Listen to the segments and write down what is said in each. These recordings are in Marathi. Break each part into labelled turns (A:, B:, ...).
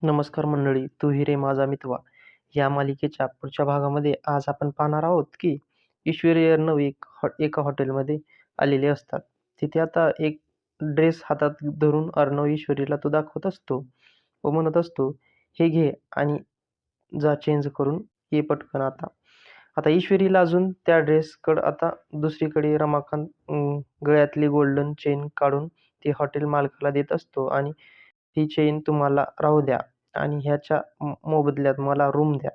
A: नमस्कार मंडळी, तू रे माझा मितवा या मालिकेच्या पुढच्या भागामध्ये आज आपण पाहणार आहोत की ईश्वरी अर्णव एका हॉटेलमध्ये आलेले असतात. तिथे आता एक ड्रेस हातात धरून अर्णव ईश्वरीला तो दाखवत असतो व म्हणत असतो, "हे घे आणि जा चेंज करून ये पटकन आता." आता ईश्वरीला अजून त्या ड्रेसकडं आता दुसरीकडे रमाकांत गळ्यातली गोल्डन चेन काढून ती हॉटेल मालकाला देत असतो आणि "ही चेन तुम्हाला राहू द्या आणि ह्याच्या मोबदल्यात मला रूम द्या."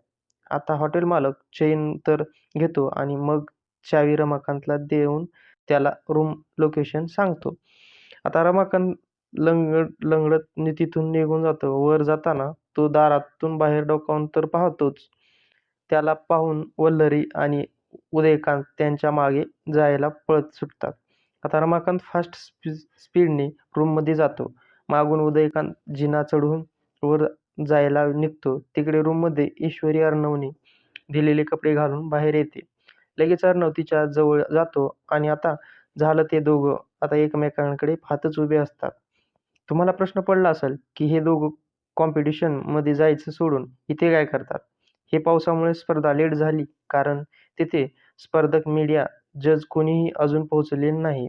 A: आता हॉटेल मालक चेन तर घेतो आणि मग चावी रमाकांतला देऊन त्याला रूम लोकेशन सांगतो. आता रमाकांत लंगडत तिथून निघून जातो. वर जाताना तो दारातून बाहेर डोकावून तर पाहतोच. त्याला पाहून वल्हरी आणि उदयकांत त्यांच्या मागे जायला पळत सुटतात. आता रमाकांत फास्ट स्पीडने रूममध्ये जातो. मागून उदयकांत जिना चढून वर जायला निघतो. तिकडे रूममध्ये ईश्वरी अर्णवने दिलेले कपडे घालून बाहेर येते. लगेच अर्णव तिच्या जवळ जातो आणि आता झालं ते दोघं आता एकमेकांकडे पाहतच उभे असतात. तुम्हाला प्रश्न पडला असेल की हे दोघं कॉम्पिटिशन मध्ये जायचं सोडून इथे काय करतात? हे पावसामुळे स्पर्धा लेट झाली कारण तिथे स्पर्धक, मीडिया, जज कोणीही अजून पोहोचले नाही.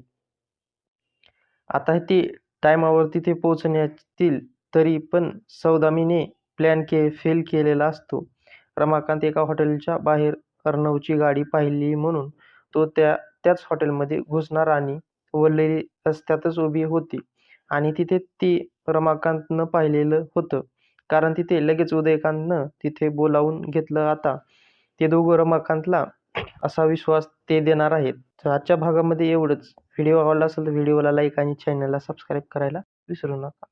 A: आता ते टायमावर तिथे पोहोचतील तरी पण सौदामिनीने प्लॅन फेल केलेला असतो. रमाकांत एका हॉटेलच्या बाहेर अर्णवची गाडी पाहिली म्हणून तो त्याच हॉटेलमध्ये घुसणार आणि वल्हरी रस्त्यातच उभी होती आणि तिथे ती रमाकांतनं पाहिलेलं होतं. कारण तिथे लगेच उदयकांतनं तिथे बोलावून घेतलं. आता ते दोघं रमाकांतला असा विश्वास ते देणार आहेत. तर आजच्या भागामध्ये एवढंच. व्हिडिओ आवडला असेल तर व्हिडिओला लाईक आणि चॅनलला सबस्क्राईब करायला विसरू नका.